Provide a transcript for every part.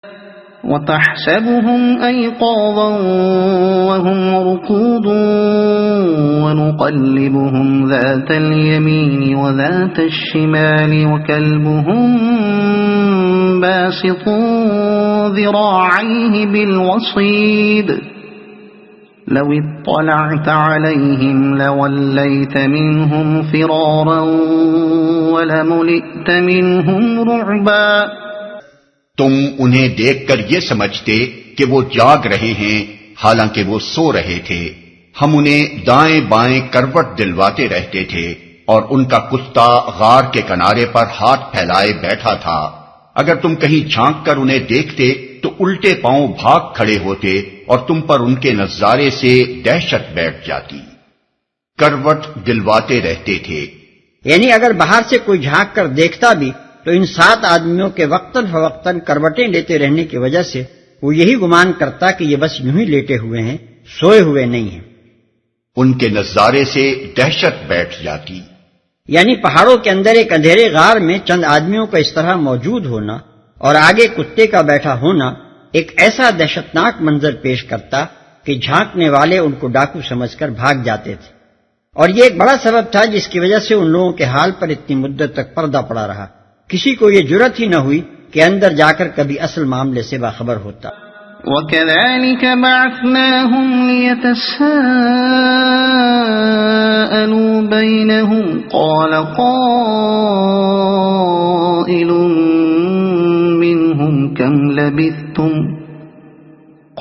وتحسبهم أيقاظا وهم رقود ونقلبهم ذات اليمين وذات الشمال وكلبهم باسط ذراعيه بالوصيد لو اطلعت عليهم لوليت منهم فرارا ولملئت منهم رعبا۔ تم انہیں دیکھ کر یہ سمجھتے کہ وہ جاگ رہے ہیں، حالانکہ وہ سو رہے تھے۔ ہم انہیں دائیں بائیں کروٹ دلواتے رہتے تھے، اور ان کا کتا غار کے کنارے پر ہاتھ پھیلائے بیٹھا تھا۔ اگر تم کہیں جھانک کر انہیں دیکھتے تو الٹے پاؤں بھاگ کھڑے ہوتے اور تم پر ان کے نظارے سے دہشت بیٹھ جاتی۔ کروٹ دلواتے رہتے تھے، یعنی اگر باہر سے کوئی جھانک کر دیکھتا بھی تو ان 7 آدمیوں کے وقتاً فوقتاً کروٹیں لیتے رہنے کی وجہ سے وہ یہی گمان کرتا کہ یہ بس یوں ہی لیٹے ہوئے ہیں، سوئے ہوئے نہیں ہیں۔ ان کے نظارے سے دہشت بیٹھ جاتی۔ یعنی پہاڑوں کے اندر ایک اندھیرے غار میں چند آدمیوں کا اس طرح موجود ہونا اور آگے کتے کا بیٹھا ہونا ایک ایسا دہشتناک منظر پیش کرتا کہ جھانکنے والے ان کو ڈاکو سمجھ کر بھاگ جاتے تھے، اور یہ ایک بڑا سبب تھا جس کی وجہ سے ان لوگوں کے حال پر اتنی مدت تک پردہ پڑا رہا۔ کسی کو یہ جرأت ہی نہ ہوئی کہ اندر جا کر کبھی اصل معاملے سے باخبر ہوتا۔ وَكَذَلِكَ بَعَثْنَاهُمْ لِيَتَسَاءَلُوا بَيْنَهُمْ قَالَ قَائِلٌ مِّنْهُمْ كَمْ لَبِثْتُمْ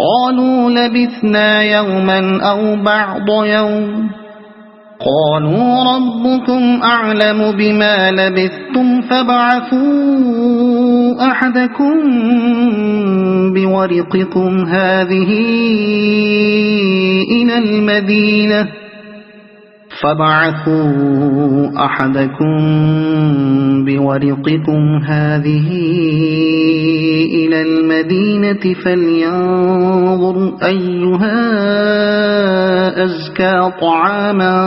قَالُوا لَبِثْنَا يَوْمًا أَوْ بَعْضَ يَوْمٍ قالوا ربكم أعلم بما لبثتم فابعثوا أحدكم بورقكم هذه إلى المدينة فلينظر أيها أزكى طعاما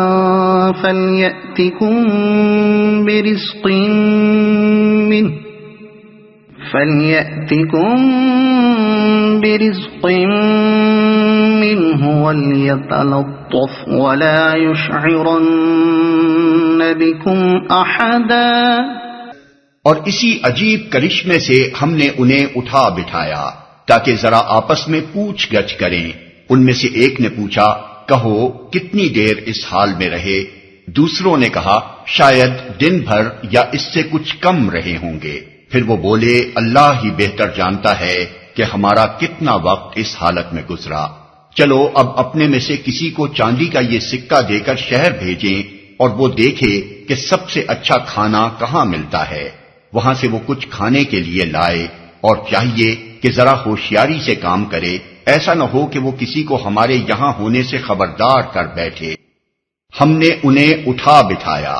فليأتكم برزق منه وليتلطف ولا يشعرن بكم أحدا۔ اور اسی عجیب کرشمے سے ہم نے انہیں اٹھا بٹھایا تاکہ ذرا آپس میں پوچھ گچھ کریں۔ ان میں سے ایک نے پوچھا، کہو کتنی دیر اس حال میں رہے؟ دوسروں نے کہا شاید دن بھر یا اس سے کچھ کم رہے ہوں گے۔ پھر وہ بولے اللہ ہی بہتر جانتا ہے کہ ہمارا کتنا وقت اس حالت میں گزرا۔ چلو اب اپنے میں سے کسی کو چاندی کا یہ سکہ دے کر شہر بھیجیں اور وہ دیکھے کہ سب سے اچھا کھانا کہاں ملتا ہے، وہاں سے وہ کچھ کھانے کے لیے لائے، اور چاہیے کہ ذرا ہوشیاری سے کام کرے، ایسا نہ ہو کہ وہ کسی کو ہمارے یہاں ہونے سے خبردار کر بیٹھے۔ ہم نے انہیں اٹھا بٹھایا،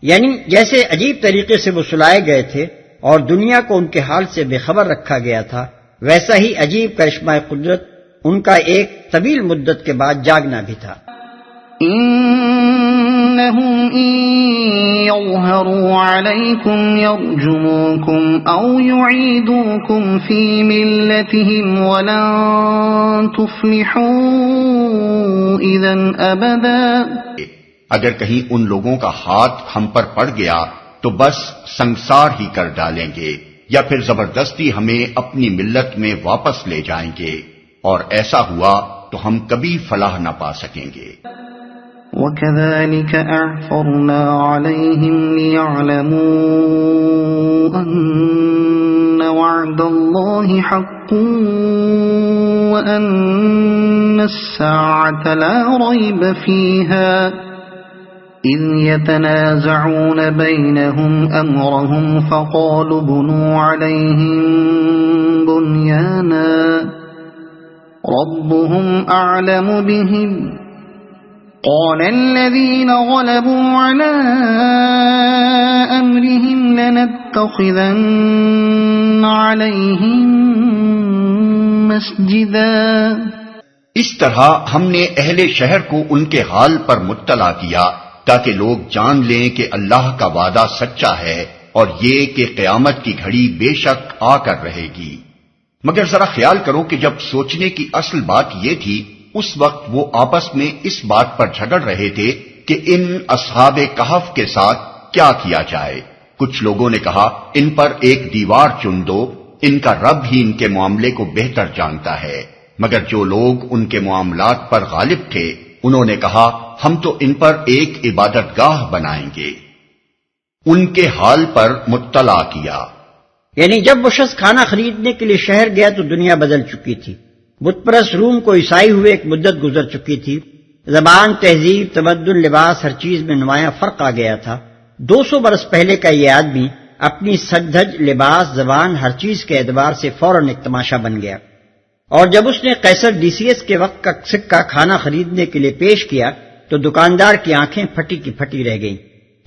یعنی جیسے عجیب طریقے سے وہ سلائے گئے تھے اور دنیا کو ان کے حال سے بے خبر رکھا گیا تھا، ویسا ہی عجیب کرشمہ قدرت ان کا ایک طویل مدت کے بعد جاگنا بھی تھا۔ إنهم إن يظهروا عليكم يرجموكم أو يعيدوكم في ملتهم ولن تفلحوا إذا أبدا۔ اگر کہیں ان لوگوں کا ہاتھ ہم پر پڑ گیا تو بس سنسار ہی کر ڈالیں گے، یا پھر زبردستی ہمیں اپنی ملت میں واپس لے جائیں گے، اور ایسا ہوا تو ہم کبھی فلاح نہ پا سکیں گے۔ وَكَذَلِكَ أَعْثَرْنَا عَلَيْهِمْ لِيَعْلَمُوا أَنَّ وَعْدَ اللَّهِ حَقٌّ وَأَنَّ السَّاعَةَ لَا رَيْبَ فِيهَا إِذْ يَتَنَازَعُونَ بَيْنَهُمْ أَمْرَهُمْ فَقَالُوا ابْنُوا عَلَيْهِمْ بُنْيَانًا رَبُّهُمْ أَعْلَمُ بِهِمْ قال الذين غلبوا على أمرهم لنتخذن عليهم مسجدا۔ اس طرح ہم نے اہل شہر کو ان کے حال پر مطلع کیا تاکہ لوگ جان لیں کہ اللہ کا وعدہ سچا ہے اور یہ کہ قیامت کی گھڑی بے شک آ کر رہے گی۔ مگر ذرا خیال کرو کہ جب سوچنے کی اصل بات یہ تھی، اس وقت وہ آپس میں اس بات پر جھگڑ رہے تھے کہ ان اصحاب کہف کے ساتھ کیا کیا جائے۔ کچھ لوگوں نے کہا ان پر ایک دیوار چن دو، ان کا رب ہی ان کے معاملے کو بہتر جانتا ہے۔ مگر جو لوگ ان کے معاملات پر غالب تھے انہوں نے کہا ہم تو ان پر ایک عبادت گاہ بنائیں گے۔ ان کے حال پر مطلع کیا، یعنی جب وہ شخص کھانا خریدنے کے لیے شہر گیا تو دنیا بدل چکی تھی۔ بت پرست روم کو عیسائی ہوئے ایک مدت گزر چکی تھی، زبان، تہذیب، تمدن، لباس، ہر چیز میں نمایاں فرق آ گیا تھا۔ 200 برس پہلے کا یہ آدمی اپنی سج دھج، لباس، زبان، ہر چیز کے اعتبار سے فوراً ایک تماشا بن گیا، اور جب اس نے قیصر ڈیسیس کے وقت کا سکہ کھانا خریدنے کے لیے پیش کیا تو دکاندار کی آنکھیں پھٹی کی پھٹی رہ گئیں۔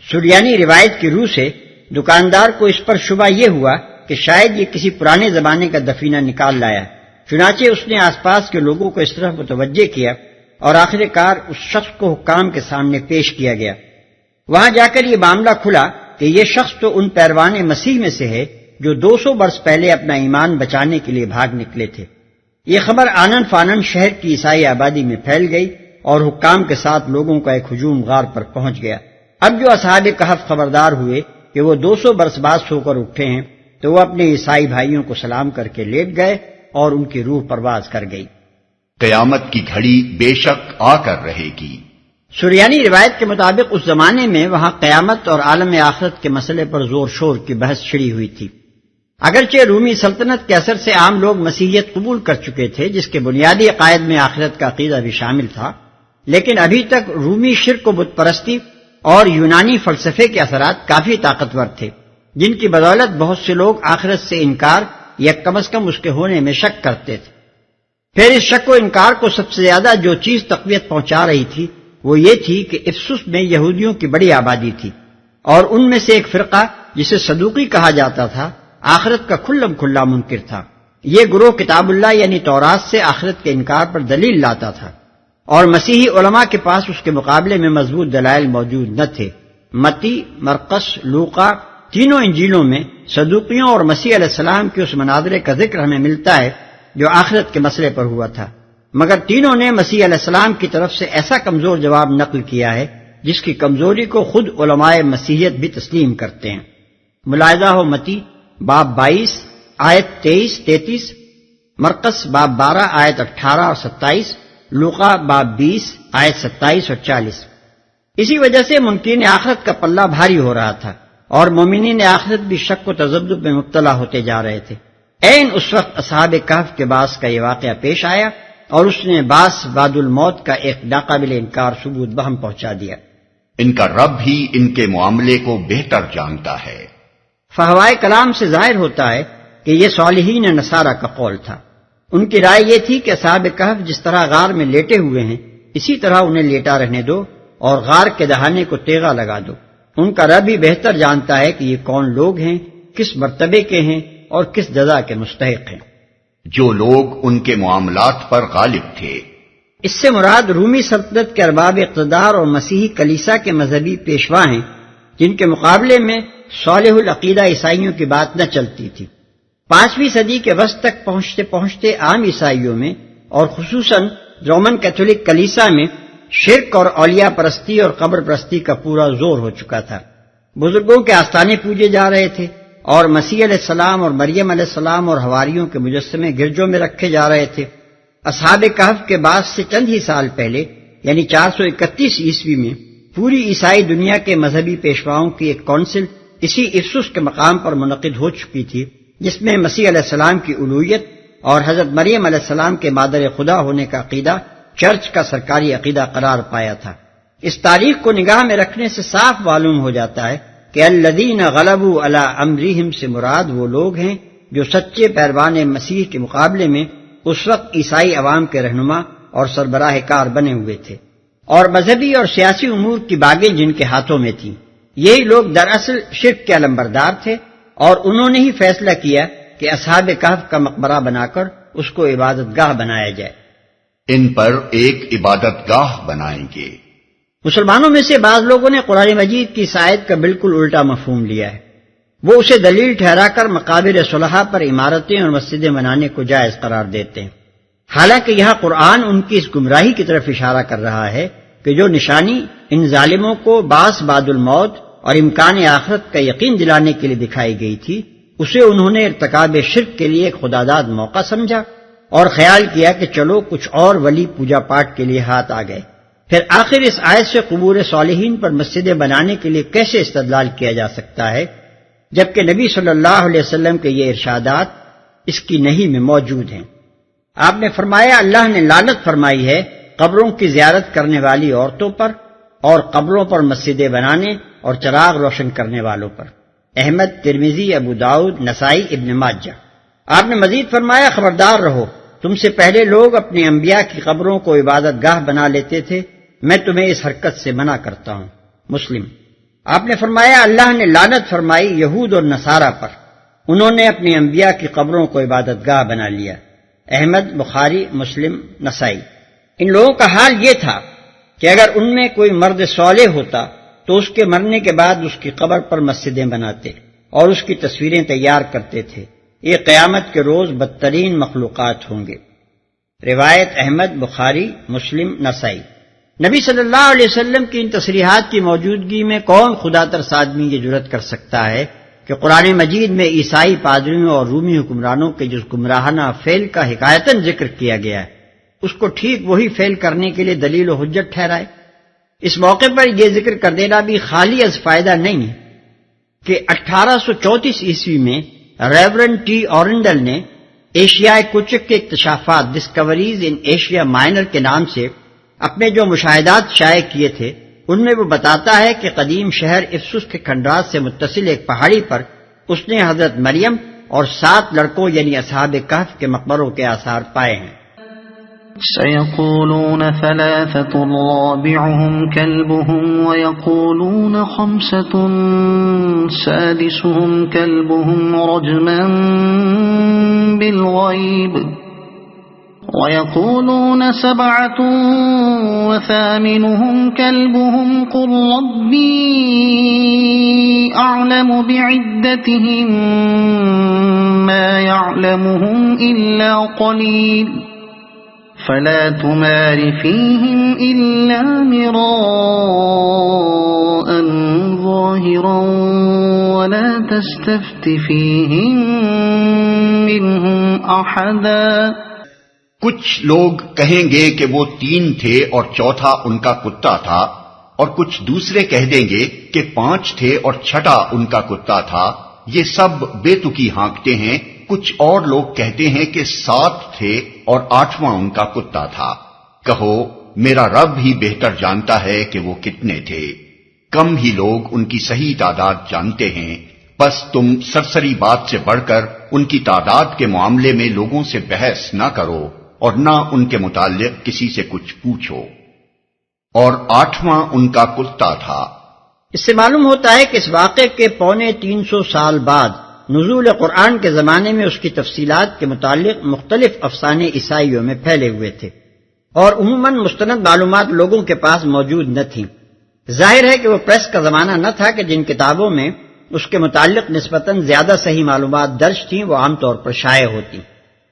سریانی روایت کی روح سے دکاندار کو اس پر شبہ یہ ہوا کہ شاید یہ کسی پرانے زمانے کا دفینہ نکال لایا، چنانچہ اس نے آس پاس کے لوگوں کو اس طرح متوجہ کیا اور آخر کار اس شخص کو حکام کے سامنے پیش کیا گیا۔ وہاں جا کر یہ معاملہ کھلا کہ یہ شخص تو ان پیروان مسیح میں سے ہے جو 200 برس پہلے اپنا ایمان بچانے کے لیے بھاگ نکلے تھے۔ یہ خبر آنن فانن شہر کی عیسائی آبادی میں پھیل گئی اور حکام کے ساتھ لوگوں کا ایک ہجوم غار پر پہنچ گیا۔ اب جو اصحاب کہف خبردار ہوئے کہ وہ 200 برس بعد سو کر اٹھے ہیں تو وہ اپنے عیسائی بھائیوں کو سلام کر کے لیٹ گئے اور ان کی روح پرواز کر گئی۔ قیامت کی گھڑی بے شک آ کر رہے گی۔ سریانی روایت کے مطابق اس زمانے میں وہاں قیامت اور عالم آخرت کے مسئلے پر زور شور کی بحث چھڑی ہوئی تھی۔ اگرچہ رومی سلطنت کے اثر سے عام لوگ مسیحیت قبول کر چکے تھے، جس کے بنیادی عقائد میں آخرت کا عقیدہ بھی شامل تھا، لیکن ابھی تک رومی شرک و بت پرستی اور یونانی فلسفے کے اثرات کافی طاقتور تھے، جن کی بدولت بہت سے لوگ آخرت سے انکار یا کم از کم اس کے ہونے میں شک کرتے تھے۔ پھر اس شک و انکار کو سب سے زیادہ جو چیز تقویت پہنچا رہی تھی وہ یہ تھی کہ افسس میں یہودیوں کی بڑی آبادی تھی، اور ان میں سے ایک فرقہ جسے صدوقی کہا جاتا تھا آخرت کا کھلم کھلا منکر تھا۔ یہ گروہ کتاب اللہ یعنی تورات سے آخرت کے انکار پر دلیل لاتا تھا، اور مسیحی علماء کے پاس اس کے مقابلے میں مضبوط دلائل موجود نہ تھے۔ متی، مرقس، لوقا تینوں انجیلوں میں صدوقیوں اور مسیح علیہ السلام کے اس مناظرے کا ذکر ہمیں ملتا ہے جو آخرت کے مسئلے پر ہوا تھا، مگر تینوں نے مسیح علیہ السلام کی طرف سے ایسا کمزور جواب نقل کیا ہے جس کی کمزوری کو خود علماء مسیحیت بھی تسلیم کرتے ہیں۔ ملاحظہ ہو متی باب 22 آیت 23-33، مرقس باب 12 آیت 18 اور 27، لوقا باب 20 آیت 27 اور 40۔ اسی وجہ سے منکرین آخرت کا پلہ بھاری ہو رہا تھا اور مومنین آخرت بھی شک و تذبذب میں مبتلا ہوتے جا رہے تھے۔ عین اس وقت اصحاب کہف کے باس کا یہ واقعہ پیش آیا اور اس نے باس بعد الموت کا ایک ناقابل انکار ثبوت بہم پہنچا دیا۔ ان کا رب ہی ان کے معاملے کو بہتر جانتا ہے۔ فہوائے کلام سے ظاہر ہوتا ہے کہ یہ صالحین نصارہ کا قول تھا۔ ان کی رائے یہ تھی کہ اصحاب کہف جس طرح غار میں لیٹے ہوئے ہیں اسی طرح انہیں لیٹا رہنے دو اور غار کے دہانے کو تیغا لگا دو۔ ان کا رب ہی بہتر جانتا ہے کہ یہ کون لوگ ہیں، کس مرتبے کے ہیں اور کس جزا کے مستحق ہیں۔ جو لوگ ان کے معاملات پر غالب تھے، اس سے مراد رومی سلطنت کے ارباب اقتدار اور مسیحی کلیسا کے مذہبی پیشوا ہیں، جن کے مقابلے میں صالح العقیدہ عیسائیوں کی بات نہ چلتی تھی۔ 5ویں صدی کے وسط تک پہنچتے پہنچتے عام عیسائیوں میں اور خصوصاً رومن کیتھولک کلیسا میں شرک اور اولیاء پرستی اور قبر پرستی کا پورا زور ہو چکا تھا۔ بزرگوں کے آستانے پوجے جا رہے تھے اور مسیح علیہ السلام اور مریم علیہ السلام اور حواریوں کے مجسمے گرجوں میں رکھے جا رہے تھے۔ اصحاب کہف کے بعد سے چند ہی سال پہلے یعنی 431 عیسوی میں پوری عیسائی دنیا کے مذہبی پیشواؤں کی ایک کونسل اسی افسس کے مقام پر منعقد ہو چکی تھی، جس میں مسیح علیہ السلام کی الوہیت اور حضرت مریم علیہ السلام کے مادر خدا ہونے کا عقیدہ چرچ کا سرکاری عقیدہ قرار پایا تھا۔ اس تاریخ کو نگاہ میں رکھنے سے صاف معلوم ہو جاتا ہے کہ الذین غلبوا علی امرہم سے مراد وہ لوگ ہیں جو سچے پیروان مسیح کے مقابلے میں اس وقت عیسائی عوام کے رہنما اور سربراہ کار بنے ہوئے تھے، اور مذہبی اور سیاسی امور کی باغیں جن کے ہاتھوں میں تھیں۔ یہی لوگ دراصل شرک کے علمبردار تھے اور انہوں نے ہی فیصلہ کیا کہ اصحاب کہف کا مقبرہ بنا کر اس کو عبادت گاہ بنایا جائے۔ ان پر ایک عبادت گاہ بنائیں گے۔ مسلمانوں میں سے بعض لوگوں نے قرآن مجید کی اس آیت کا بالکل الٹا مفہوم لیا ہے۔ وہ اسے دلیل ٹھہرا کر مقابر صلحہ پر عمارتیں اور مسجدیں بنانے کو جائز قرار دیتے ہیں، حالانکہ یہاں قرآن ان کی اس گمراہی کی طرف اشارہ کر رہا ہے کہ جو نشانی ان ظالموں کو بعث بعد الموت اور امکان آخرت کا یقین دلانے کے لیے دکھائی گئی تھی، اسے انہوں نے ارتکاب شرک کے لیے ایک خداداد موقع سمجھا اور خیال کیا کہ چلو کچھ اور ولی پوجا پاٹ کے لیے ہاتھ آ گئے۔ پھر آخر اس آیت سے قبور صالحین پر مسجدیں بنانے کے لیے کیسے استدلال کیا جا سکتا ہے، جبکہ نبی صلی اللہ علیہ وسلم کے یہ ارشادات اس کی نہیں میں موجود ہیں۔ آپ نے فرمایا اللہ نے لعنت فرمائی ہے قبروں کی زیارت کرنے والی عورتوں پر اور قبروں پر مسجدیں بنانے اور چراغ روشن کرنے والوں پر۔ احمد، ترمذی، ابو داؤد، نسائی، ابن ماجہ۔ آپ نے مزید فرمایا خبردار رہو، تم سے پہلے لوگ اپنے انبیاء کی قبروں کو عبادت گاہ بنا لیتے تھے، میں تمہیں اس حرکت سے منع کرتا ہوں۔ مسلم۔ آپ نے فرمایا اللہ نے لعنت فرمائی یہود اور نصارہ پر، انہوں نے اپنے انبیاء کی قبروں کو عبادت گاہ بنا لیا۔ احمد، بخاری، مسلم، نسائی۔ ان لوگوں کا حال یہ تھا کہ اگر ان میں کوئی مرد صالح ہوتا تو اس کے مرنے کے بعد اس کی قبر پر مسجدیں بناتے اور اس کی تصویریں تیار کرتے تھے، یہ قیامت کے روز بدترین مخلوقات ہوں گے۔ روایت احمد، بخاری، مسلم، نسائی۔ نبی صلی اللہ علیہ وسلم کی ان تصریحات کی موجودگی میں کون خدا ترس آدمی یہ جرأت کر سکتا ہے کہ قرآن مجید میں عیسائی پادریوں اور رومی حکمرانوں کے جس گمراہانہ فعل کا حکایتاً ذکر کیا گیا ہے اس کو ٹھیک وہی فعل کرنے کے لیے دلیل و حجت ٹھہرائے؟ اس موقع پر یہ ذکر کر دینا بھی خالی از فائدہ نہیں ہے کہ 1834 عیسوی میں ریورنڈ ٹی اورنڈل نے ایشیائے کوچک کے اکتشافات ڈسکوریز ان ایشیا مائنر کے نام سے اپنے جو مشاہدات شائع کیے تھے ان میں وہ بتاتا ہے کہ قدیم شہر افسس کے کھنڈرات سے متصل ایک پہاڑی پر اس نے حضرت مریم اور 7 لڑکوں یعنی اصحاب کہف کے مقبروں کے آثار پائے ہیں۔ سيقولون 3 رابعهم كلبهم ويقولون 5 سادسهم كلبهم رجما بالغيب ويقولون 7 وثامنهم كلبهم قل ربي أعلم بعدتهم ما يعلمهم إلا قليل فلا تمار فيهم إلا مراء ظاهرا ولا تستفت فيهم منهم أحدا۔ کچھ لوگ کہیں گے کہ وہ 3 تھے اور چوتھا ان کا کتا تھا، اور کچھ دوسرے کہہ دیں گے کہ 5 تھے اور چھٹا ان کا کتا تھا، یہ سب بے تکی ہانکتے ہیں۔ کچھ اور لوگ کہتے ہیں کہ 7 تھے اور 8واں ان کا کتا تھا۔ کہو میرا رب ہی بہتر جانتا ہے کہ وہ کتنے تھے، کم ہی لوگ ان کی صحیح تعداد جانتے ہیں۔ بس تم سرسری بات سے بڑھ کر ان کی تعداد کے معاملے میں لوگوں سے بحث نہ کرو اور نہ ان کے متعلق کسی سے کچھ پوچھو۔ اور 8واں ان کا کتا تھا۔ اس سے معلوم ہوتا ہے کہ اس واقعے کے 350 سال بعد نزول قرآن کے زمانے میں اس کی تفصیلات کے متعلق مختلف افسانے عیسائیوں میں پھیلے ہوئے تھے اور عموماً مستند معلومات لوگوں کے پاس موجود نہ تھیں۔ ظاہر ہے کہ وہ پریس کا زمانہ نہ تھا کہ جن کتابوں میں اس کے متعلق نسبتاً زیادہ صحیح معلومات درج تھیں وہ عام طور پر شائع ہوتی۔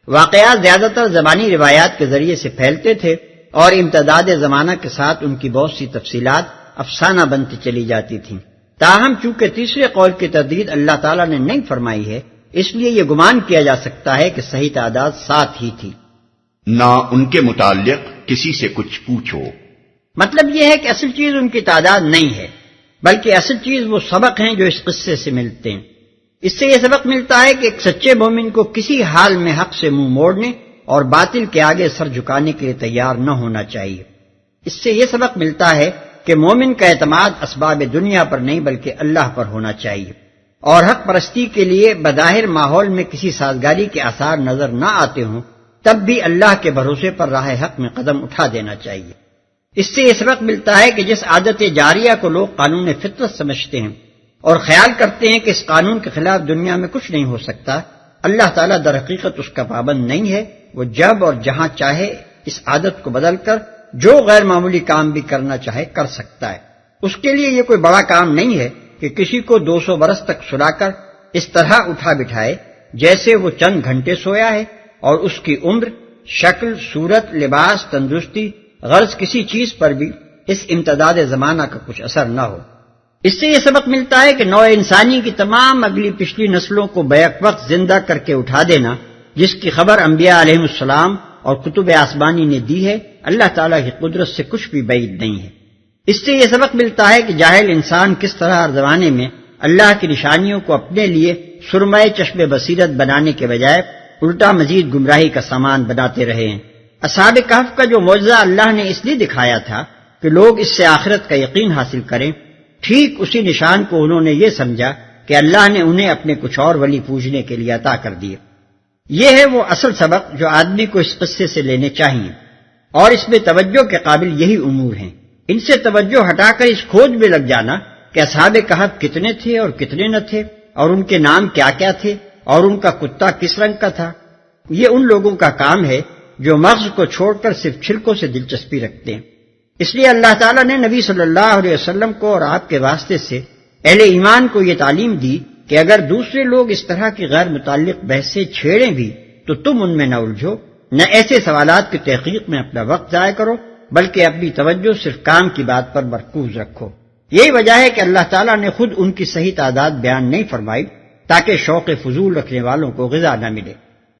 واقعات زیادہ تر زبانی روایات کے ذریعے سے پھیلتے تھے اور امتداد زمانہ کے ساتھ ان کی بہت سی تفصیلات افسانہ بنتی چلی جاتی تھیں۔ تاہم چونکہ تیسرے قول کی تردید اللہ تعالیٰ نے نہیں فرمائی ہے اس لیے یہ گمان کیا جا سکتا ہے کہ صحیح تعداد 7 ہی تھی۔ نہ ان کے متعلق کسی سے کچھ پوچھو، مطلب یہ ہے کہ اصل چیز ان کی تعداد نہیں ہے بلکہ اصل چیز وہ سبق ہیں جو اس قصے سے ملتے ہیں۔ اس سے یہ سبق ملتا ہے کہ ایک سچے مومن کو کسی حال میں حق سے منہ موڑنے اور باطل کے آگے سر جھکانے کے لیے تیار نہ ہونا چاہیے۔ اس سے یہ سبق ملتا ہے کہ مومن کا اعتماد اسباب دنیا پر نہیں بلکہ اللہ پر ہونا چاہیے، اور حق پرستی کے لیے بظاہر ماحول میں کسی سازگاری کے آثار نظر نہ آتے ہوں تب بھی اللہ کے بھروسے پر راہ حق میں قدم اٹھا دینا چاہیے۔ اس سے یہ سبق ملتا ہے کہ جس عادت جاریہ کو لوگ قانون فطرت سمجھتے ہیں اور خیال کرتے ہیں کہ اس قانون کے خلاف دنیا میں کچھ نہیں ہو سکتا، اللہ تعالیٰ در حقیقت اس کا پابند نہیں ہے۔ وہ جب اور جہاں چاہے اس عادت کو بدل کر جو غیر معمولی کام بھی کرنا چاہے کر سکتا ہے۔ اس کے لیے یہ کوئی بڑا کام نہیں ہے کہ کسی کو 200 برس تک سلا کر اس طرح اٹھا بٹھائے جیسے وہ چند گھنٹے سویا ہے، اور اس کی عمر، شکل، صورت، لباس، تندرستی، غرض کسی چیز پر بھی اس امتداد زمانہ کا کچھ اثر نہ ہو۔ اس سے یہ سبق ملتا ہے کہ نوع انسانی کی تمام اگلی پچھلی نسلوں کو بیک وقت زندہ کر کے اٹھا دینا، جس کی خبر انبیاء علیہ السلام اور کتب آسمانی نے دی ہے، اللہ تعالیٰ کی قدرت سے کچھ بھی بعید نہیں ہے۔ اس سے یہ سبق ملتا ہے کہ جاہل انسان کس طرح ہر زمانے میں اللہ کی نشانیوں کو اپنے لیے سرمۂ چشم بصیرت بنانے کے بجائے الٹا مزید گمراہی کا سامان بناتے رہے ہیں۔ اصحاب کہف کا جو معجزہ اللہ نے اس لیے دکھایا تھا کہ لوگ اس سے آخرت کا یقین حاصل کریں، ٹھیک اسی نشان کو انہوں نے یہ سمجھا کہ اللہ نے انہیں اپنے کچھ اور ولی پوجنے کے لیے عطا کر دیے۔ یہ ہے وہ اصل سبق جو آدمی کو اس قصے سے لینے چاہیے، اور اس میں توجہ کے قابل یہی امور ہیں۔ ان سے توجہ ہٹا کر اس کھوج میں لگ جانا کہ اصحاب کہف کتنے تھے اور کتنے نہ تھے، اور ان کے نام کیا کیا تھے، اور ان کا کتا کس رنگ کا تھا، یہ ان لوگوں کا کام ہے جو مغز کو چھوڑ کر صرف چھلکوں سے دلچسپی رکھتے ہیں۔ اس لیے اللہ تعالیٰ نے نبی صلی اللہ علیہ وسلم کو اور آپ کے واسطے سے اہل ایمان کو یہ تعلیم دی کہ اگر دوسرے لوگ اس طرح کی غیر متعلق بحثیں چھیڑیں بھی تو تم ان میں نہ الجھو، نہ ایسے سوالات کی تحقیق میں اپنا وقت ضائع کرو، بلکہ اپنی توجہ صرف کام کی بات پر مرکوز رکھو۔ یہی وجہ ہے کہ اللہ تعالیٰ نے خود ان کی صحیح تعداد بیان نہیں فرمائی تاکہ شوق فضول رکھنے والوں کو غذا نہ ملے۔